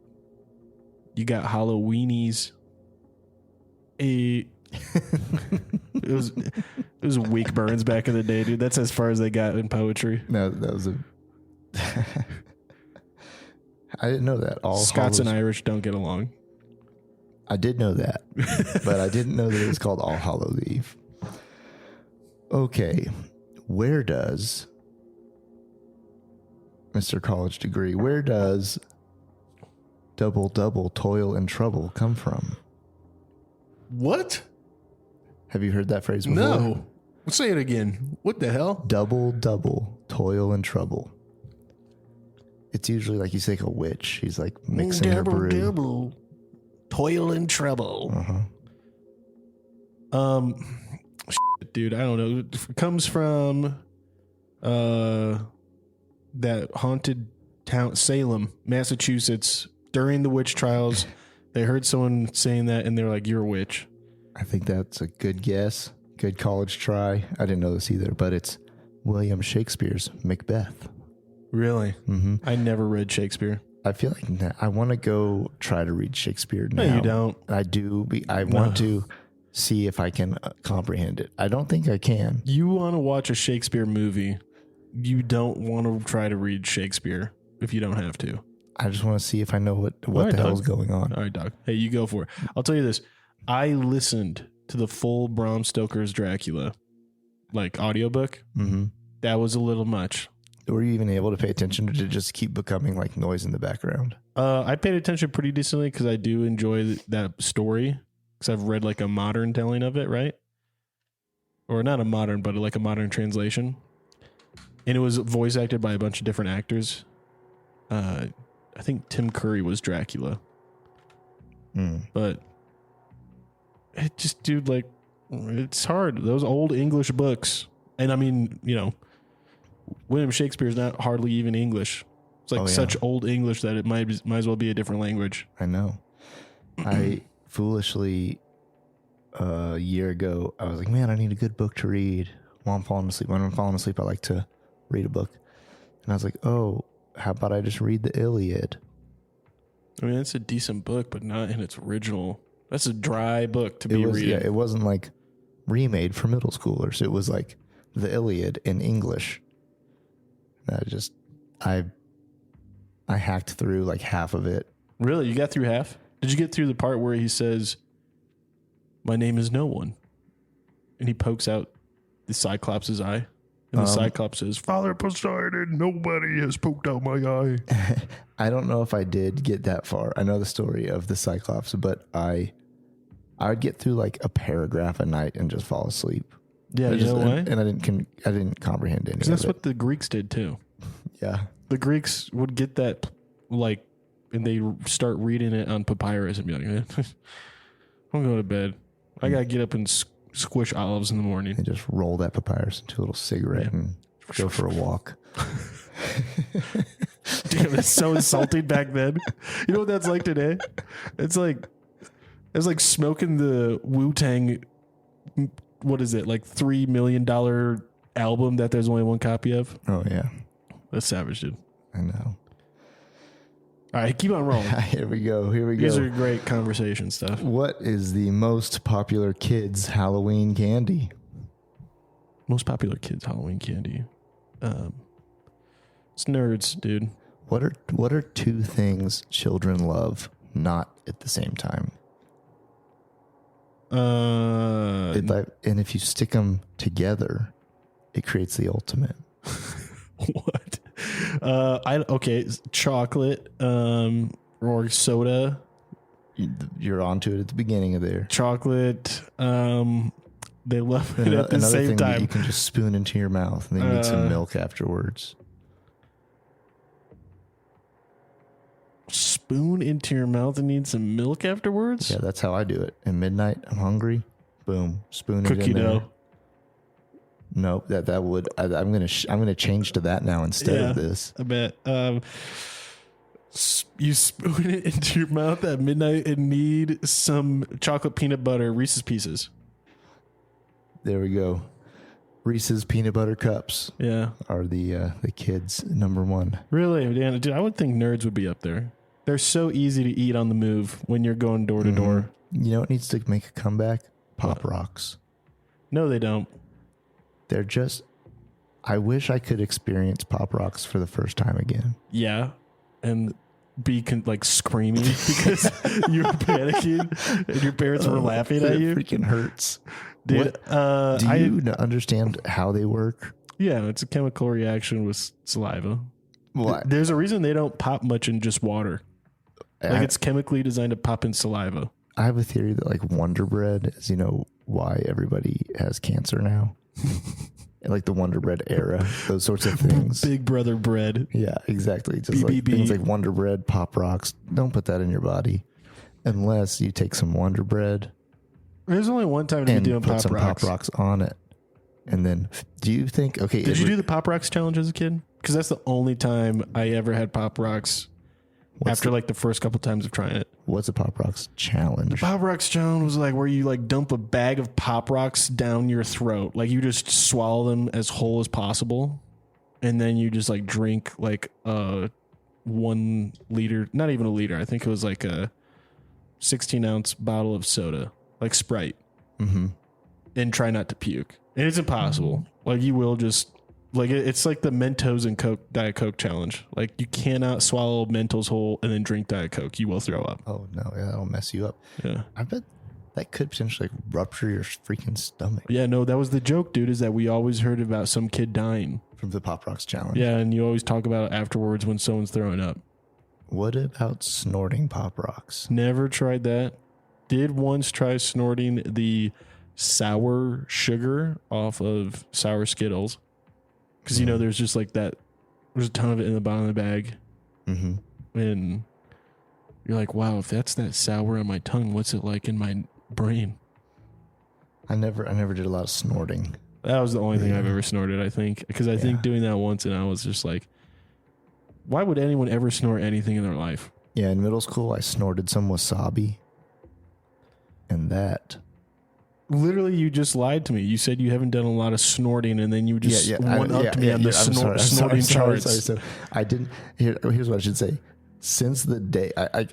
you got Halloweenies. It was weak burns back in the day, dude. That's as far as they got in poetry. No, that was a. I didn't know that. All Scots and Hallows... Irish don't get along. I did know that, but I didn't know that it was called All Hallows Eve. Okay, where does Mr. College Degree? Where does double toil and trouble come from? What? Have you heard that phrase before? No. Say it again. What the hell? Double toil and trouble. It's usually like you say like a witch. She's like mixing her brew. Double. Toil and trouble. Shit, dude, I don't know. It comes from that haunted town, Salem, Massachusetts. During the witch trials, they heard someone saying that, and they're like, "You're a witch." I think that's a good guess. Good college try. I didn't know this either, but it's William Shakespeare's Macbeth. Really? Mm-hmm. I never read Shakespeare. I feel like I want to go try to read Shakespeare now. No, you don't. I do. I want to see if I can comprehend it. I don't think I can. You want to watch a Shakespeare movie. You don't want to try to read Shakespeare if you don't have to. I just want to see if I know what right, the hell is going on. All right, dog. Hey, you go for it. I'll tell you this. I listened to the full Bram Stoker's Dracula, like audiobook. Mm-hmm. That was a little much. Were you even able to pay attention, or did it just keep becoming like noise in the background? I paid attention pretty decently because I do enjoy that story because I've read like a modern telling of it, right? Or not a modern, but like a modern translation. And it was voice acted by a bunch of different actors. I think Tim Curry was Dracula. But it just, dude, like, it's hard. Those old English books. And I mean, you know, William Shakespeare is not hardly even English. It's like such old English that it might as well be a different language. I know. I foolishly, a year ago, I was like, man, I need a good book to read while I'm falling asleep. When I'm falling asleep, I like to read a book. And I was like, oh, how about I just read the Iliad? I mean, it's a decent book, but not in its original. That's a dry book to be reading. Yeah, it wasn't like remade for middle schoolers. It was like the Iliad in English. I hacked through like half of it. Really? You got through half? Did you get through the part where he says, "My name is no one," and he pokes out the Cyclops' eye? And the Cyclops says, "Father Poseidon, nobody has poked out my eye." I don't know if I did get that far. I know the story of the Cyclops, but I would get through like a paragraph a night and just fall asleep. Yeah, you know why? And I didn't comprehend any of it. Because that's what the Greeks did too. Yeah. The Greeks would get that, like, and they start reading it on papyrus and be like, I'm going to bed. I got to get up and squish olives in the morning. And just roll that papyrus into a little cigarette and go for a walk. Dude, it's so insulting back then. You know what that's like today? It's like smoking the Wu-Tang, what is it, like $3 million album that there's only one copy of? Oh, yeah. That's savage, dude. I know. All right, keep on rolling. Here we go. These are great conversation stuff. What is the most popular kids' Halloween candy? Most popular kids' Halloween candy. It's nerds, dude. What are two things children love not at the same time? And if you stick them together, it creates the ultimate. What? Chocolate, or soda. You're onto it at the beginning of there. Chocolate. They love it at the Another same thing that time. you can just spoon into your mouth and then you need some milk afterwards. Spoon into your mouth and need some milk afterwards? Yeah, that's how I do it. At midnight, I'm hungry. Boom, spoon it Cookie in there. dough. Nope, that would. I'm gonna change to that now instead of this. I bet. You spoon it into your mouth at midnight and need some chocolate peanut butter Reese's Pieces. There we go. Reese's peanut butter cups Yeah. are the kids' number one. Really? Yeah, dude, I would think nerds would be up there. They're so easy to eat on the move when you're going door to door. You know what needs to make a comeback? Pop Rocks. No, they don't. They're just... I wish I could experience Pop Rocks for the first time again. Yeah. And be like screaming because you were panicking and your parents were laughing at you. It freaking hurts. Dude, do you understand how they work? Yeah, it's a chemical reaction with saliva. Well, There's a reason they don't pop much in just water. Like it's chemically designed to pop in saliva. I have a theory that like Wonder Bread is, why everybody has cancer now. Like the Wonder Bread era, those sorts of things. Big Brother bread. Yeah, exactly. Just BBB. like things like Wonder Bread, Pop Rocks. Don't put that in your body unless you take some Wonder Bread. There's only one time to be doing put Pop some Rocks. Pop Rocks on it. And then, do you think? Okay, did you do the Pop Rocks challenge as a kid? Because that's the only time I ever had Pop Rocks. After like the first couple times of trying it. What's a Pop Rocks challenge? Pop Rocks challenge was like where you like dump a bag of Pop Rocks down your throat. Like you just swallow them as whole as possible. And then you just like drink like 1 liter, not even a liter. I think it was like a 16-ounce bottle of soda, like Sprite. Mm-hmm. And try not to puke. And it's impossible. Like you will just... Like it's like the Mentos and Diet Coke challenge. Like you cannot swallow Mentos whole and then drink Diet Coke. You will throw up. Oh no, yeah, that'll mess you up. Yeah, I bet that could potentially rupture your freaking stomach. Yeah, no, that was the joke, dude. Is that we always heard about some kid dying from the Pop Rocks challenge. Yeah, and you always talk about it afterwards when someone's throwing up. What about snorting Pop Rocks? Never tried that. Did once try snorting the sour sugar off of sour Skittles. Because, there's just like that. There's a ton of it in the bottom of the bag. Mm-hmm. And you're like, wow, if that's that sour on my tongue, what's it like in my brain? I never did a lot of snorting. That was the only thing I've ever snorted, I think. Because I think doing that once and I was just like, why would anyone ever snort anything in their life? Yeah, in middle school, I snorted some wasabi. And that... Literally, you just lied to me. You said you haven't done a lot of snorting, and then you just one-upped me on the snorting charts. So I didn't. Here's what I should say. Since the day I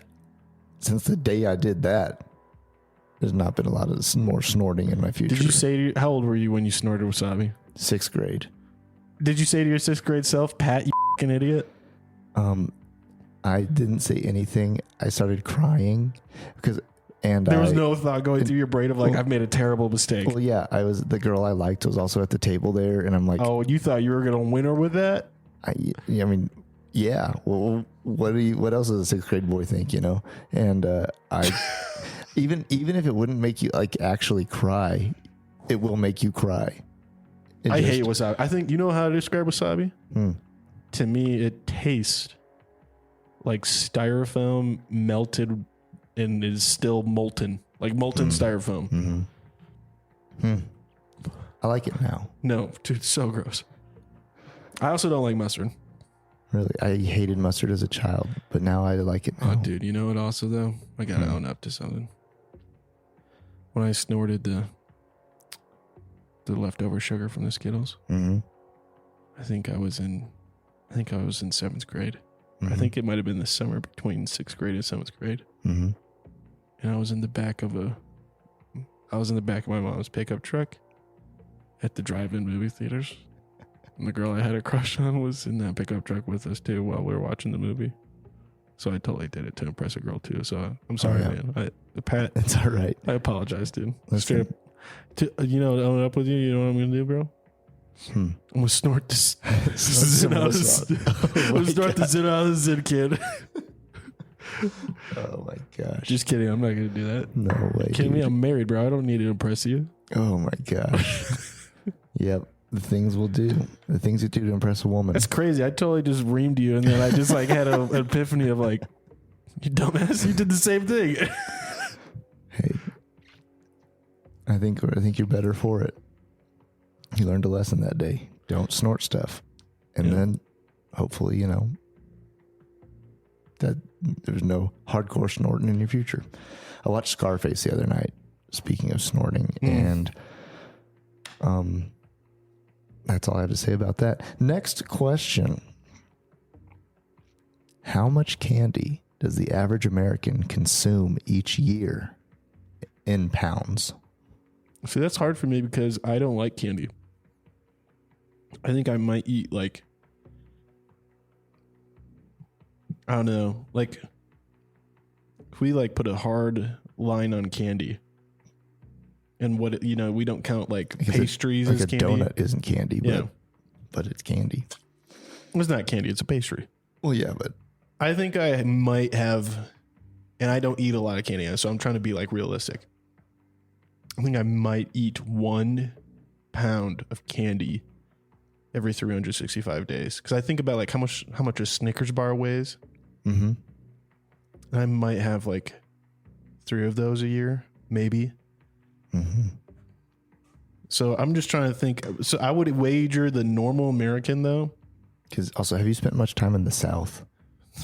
did that, there's not been a lot of more snorting in my future. Did you say how old were you when you snorted wasabi? 6th grade. Did you say to your 6th grade self, Pat, you fucking idiot? I didn't say anything. I started crying because. And there was no thought going through your brain of like, I've made a terrible mistake. Well, yeah, the girl I liked was also at the table there, and I'm like, oh, you thought you were gonna win her with that? I mean, yeah. Well, what else does a 6th grade boy think, And I, even if it wouldn't make you like actually cry, it will make you cry. I hate wasabi. I think you know how to describe wasabi. To me, it tastes like styrofoam melted. And is still molten, like molten styrofoam. I like it now. No, dude, it's so gross. I also don't like mustard. Really, I hated mustard as a child, but now I like it now. Oh, dude, you know what? Also, though, I gotta own up to something. When I snorted the leftover sugar from the Skittles, I think I was in 7th grade. I think it might have been the summer between 6th grade and 7th grade. And I was in the back of my mom's pickup truck at the drive-in movie theaters. And the girl I had a crush on was in that pickup truck with us too while we were watching the movie. So I totally did it to impress a girl too. So I'm sorry, man. Pat, it's all right. I apologize, dude. Straight up, to own up with you. You know what I'm gonna do, bro? I'm gonna snort this. I'm gonna snort the Zin out of the Zin kid. Oh my gosh. Just kidding. I'm not going to do that. No way. Kidding me? I'm married, bro. I don't need to impress you. Oh my gosh. Yep. The things we'll do. The things you do to impress a woman. That's crazy. I totally just reamed you and then I just like had an epiphany of like, you dumbass, you did the same thing. Hey. I think you're better for it. You learned a lesson that day. Don't snort stuff. And then hopefully, that there's no hardcore snorting in your future. I watched Scarface the other night, speaking of snorting, and That's all I have to say about that. Next question. How much candy does the average American consume each year in pounds? See, that's hard for me because I don't like candy. I think I might eat like, I don't know, like if we like put a hard line on candy and what, we don't count like pastries as candy. Like a donut isn't candy, but it's candy. It's not candy, it's a pastry. Well, yeah, but I think I might have, and I don't eat a lot of candy, so I'm trying to be like realistic. I think I might eat 1 pound of candy every 365 days. Because I think about like how much a Snickers bar weighs. Mm-hmm. And I might have like 3 of those a year, maybe. Mm-hmm. So I'm just trying to think. So I would wager the normal American though. Because also, have you spent much time in the South?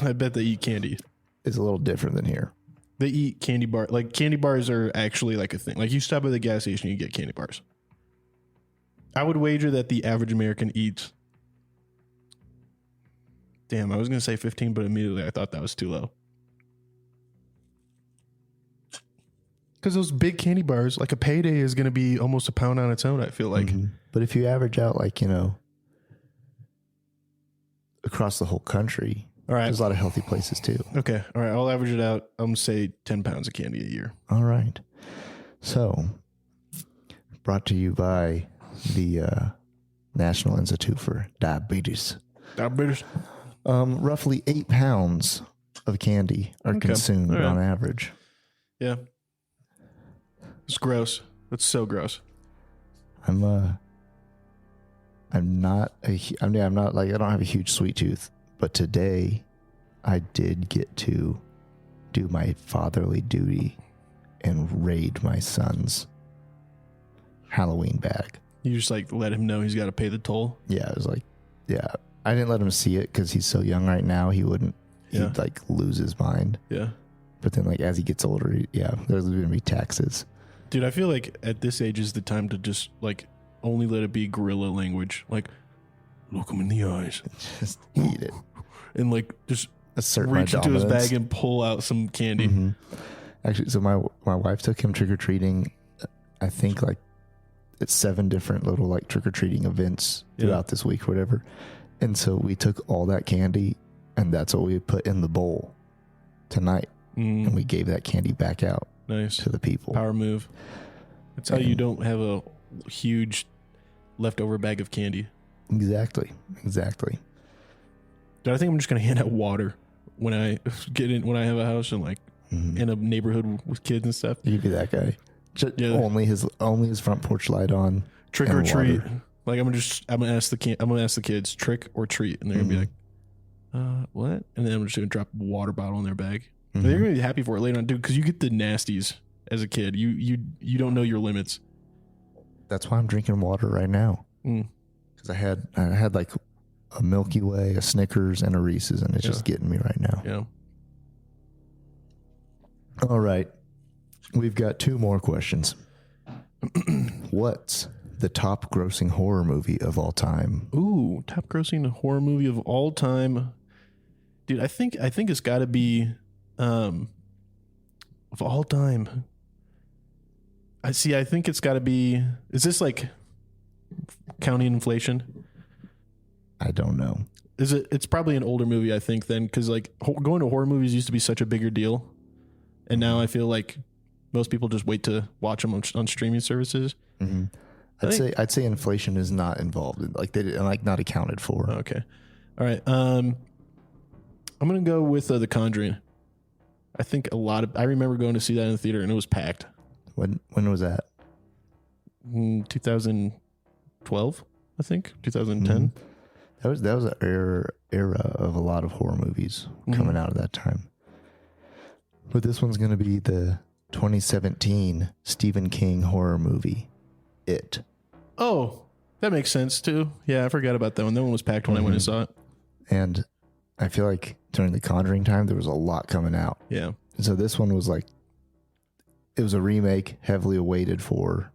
I bet they eat candy. It's a little different than here. They eat candy bar. Like candy bars are actually like a thing. Like you stop at the gas station, you get candy bars. I would wager that the average American eats. Damn, I was going to say 15, but immediately I thought that was too low. Because those big candy bars, like a payday is going to be almost a pound on its own, I feel like. Mm-hmm. But if you average out like, across the whole country, all right, there's a lot of healthy places too. Okay. All right. I'll average it out. I'm going to say 10 pounds of candy a year. All right. So, brought to you by the National Institute for Diabetes. Roughly 8 pounds of candy are consumed on average. Yeah. It's gross. That's so gross. I'm not I don't have a huge sweet tooth, but today I did get to do my fatherly duty and raid my son's Halloween bag. You just like let him know he's got to pay the toll. Yeah, I was like, I didn't let him see it because he's so young right now. He'd like lose his mind. Yeah. But then like as he gets older, there's going to be taxes. Dude, I feel like at this age is the time to just like only let it be guerrilla language. Like, look him in the eyes. Just eat it. And like just assert reach my into his dominance. bag and pull out some candy. Mm-hmm. Actually, so my wife took him trick-or-treating, I think like it's 7 different little like trick-or-treating events throughout this week or whatever. And so we took all that candy and that's what we put in the bowl tonight. And we gave that candy back out to the people. Power move. That's how you don't have a huge leftover bag of candy. Exactly. Dude, I think I'm just gonna hand out water when I have a house and like in a neighborhood with kids and stuff. You could be that guy. Only his front porch light on. Trick or treat. Water. Like I'm gonna ask the kids trick or treat, and they're gonna be like, what? And then I'm just gonna drop a water bottle in their bag. Mm-hmm. They're gonna be happy for it later on, dude, because you get the nasties as a kid. You don't know your limits. That's why I'm drinking water right now. Because I had like a Milky Way, a Snickers, and a Reese's, and it's just getting me right now. Yeah. All right. We've got 2 more questions. What's the top grossing horror movie of all time? Ooh, top grossing horror movie of all time. Dude, I think it's got to be of all time. I think it's got to be. Is this like counting inflation? I don't know. Is it? It's probably an older movie, I think, then, because like going to horror movies used to be such a bigger deal, and now I feel like most people just wait to watch them on streaming services. Mm-hmm. I'd say inflation is not involved in, like not accounted for. Okay, all right. I'm gonna go with The Conjuring. I think I remember going to see that in the theater and it was packed. When was that? 2012, I think. 2010. Mm-hmm. That was an era of a lot of horror movies coming out of that time. But this one's going to be the 2017 Stephen King horror movie, It. Oh, that makes sense too. Yeah, I forgot about that one. That one was packed when I went and saw it. And I feel like during the Conjuring time, there was a lot coming out. Yeah. And so this one was like, it was a remake, heavily awaited for.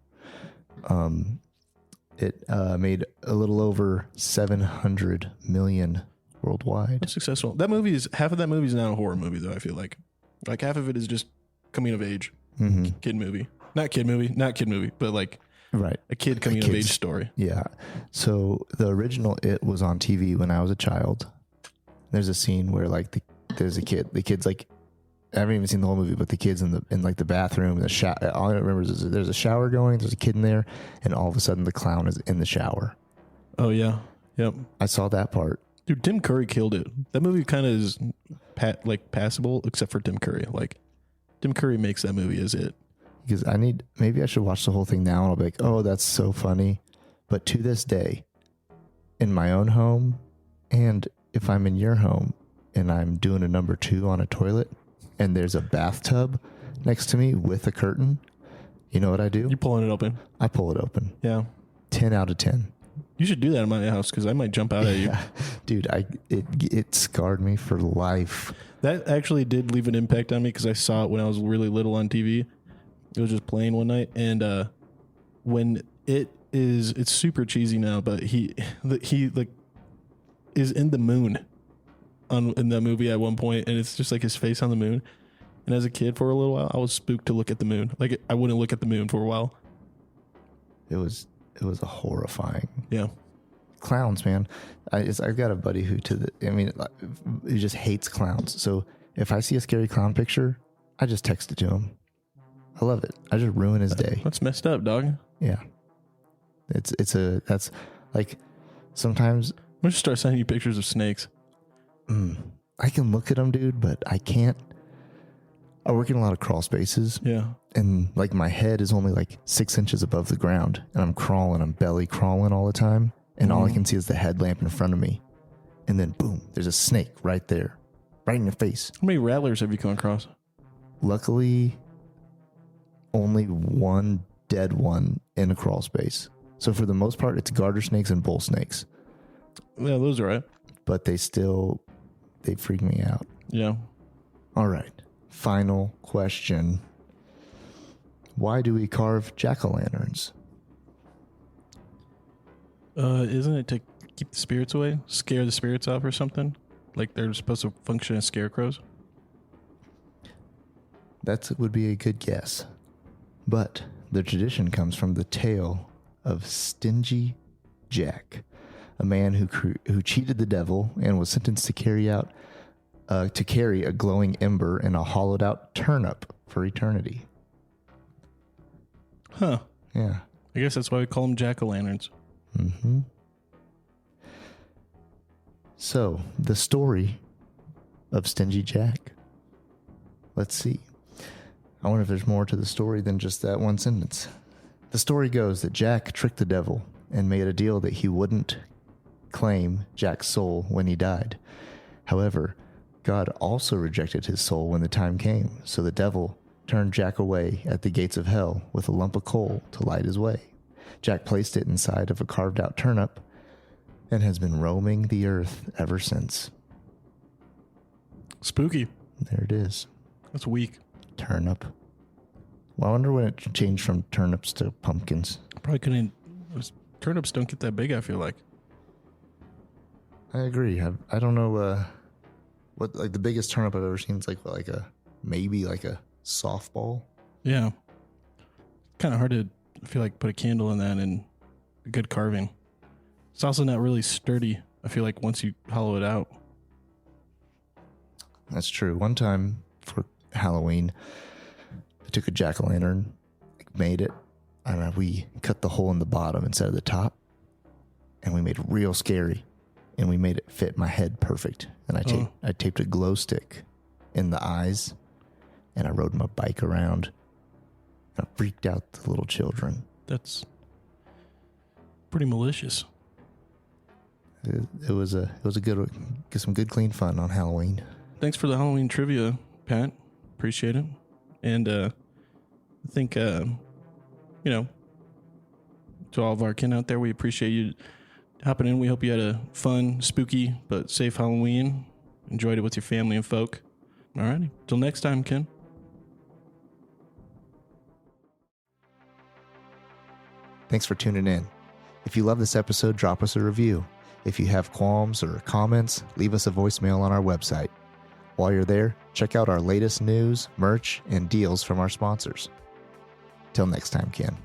It made a little over 700 million worldwide. That's successful. That movie is half of that movie is not a horror movie though. I feel like half of it is just coming of age kid movie, not kid movie, but like Right. a kid coming of age story. Yeah. So the original It was on TV when I was a child. There's a scene where like there's a kid. The kid's like, I haven't even seen the whole movie, but the kid's in like the bathroom. The shower. All I remember is there's a shower going. There's a kid in there, and all of a sudden the clown is in the shower. Oh yeah, yep. I saw that part. Dude, Tim Curry killed it. That movie kind of is passable, except for Tim Curry. Like Tim Curry makes that movie as it. Because maybe I should watch the whole thing now, and I'll be like, oh, that's so funny. But to this day, in my own home, and if I'm in your home and I'm doing a number 2 on a toilet, and there's a bathtub next to me with a curtain, you know what I do? You're pulling it open. I pull it open. Yeah. 10 out of 10. You should do that in my house because I might jump out at you. Dude, it scarred me for life. That actually did leave an impact on me because I saw it when I was really little on TV. It was just playing one night, and when it's super cheesy now, but he like is in the moon in that movie at one point, and it's just like his face on the moon. And as a kid, for a little while, I was spooked to look at the moon. Like I wouldn't look at the moon for a while. It was a horrifying. Yeah. Clowns, man. I've got a buddy who he just hates clowns. So if I see a scary clown picture, I just text it to him. I love it. I just ruin his day. That's messed up, dog. Yeah. That's like sometimes I'm gonna start sending you pictures of snakes. I can look at them, dude, but I can't. I work in a lot of crawl spaces. Yeah. And like my head is only like 6 inches above the ground, and I'm belly crawling all the time. And all I can see is the headlamp in front of me. And then boom, there's a snake right there, right in your face. How many rattlers have you come across? Luckily, only one dead one in a crawl space. So for the most part, it's garter snakes and bull snakes. Yeah, those are right. But they freak me out. Yeah. All right. Final question. Why do we carve jack-o'-lanterns? Isn't it to keep the spirits away? Scare the spirits off or something? Like they're supposed to function as scarecrows? That would be a good guess. But the tradition comes from the tale of Stingy Jack, a man who cheated the devil and was sentenced to carry a glowing ember in a hollowed out turnip for eternity. Huh. Yeah. I guess that's why we call them jack-o'-lanterns. Mm-hmm. So, the story of Stingy Jack. Let's see. I wonder if there's more to the story than just that one sentence. The story goes that Jack tricked the devil and made a deal that he wouldn't claim Jack's soul when he died. However, God also rejected his soul when the time came, so the devil turned Jack away at the gates of hell with a lump of coal to light his way. Jack placed it inside of a carved-out turnip and has been roaming the earth ever since. Spooky. There it is. That's weak. Turnip. Well, I wonder when it changed from turnips to pumpkins. Probably couldn't. Turnips don't get that big, I feel like. I agree. I don't know what like the biggest turnip I've ever seen is maybe a softball. Yeah. Kind of hard to, I feel like, put a candle in that and a good carving. It's also not really sturdy, I feel like, once you hollow it out. That's true. One time for Halloween, I took a jack-o'-lantern, made it, and we cut the hole in the bottom instead of the top, and we made it real scary, and we made it fit my head perfect. And I taped a glow stick in the eyes, and I rode my bike around, and I freaked out the little children. That's pretty malicious. It was a good, get some good clean fun on Halloween. Thanks for the Halloween trivia, Pat. Appreciate it. And I think, to all of our kin out there, we appreciate you hopping in. We hope you had a fun, spooky, but safe Halloween. Enjoyed it with your family and folk. All righty. Till next time, Ken. Thanks for tuning in. If you love this episode, drop us a review. If you have qualms or comments, leave us a voicemail on our website. While you're there, check out our latest news, merch, and deals from our sponsors. Till next time, Ken.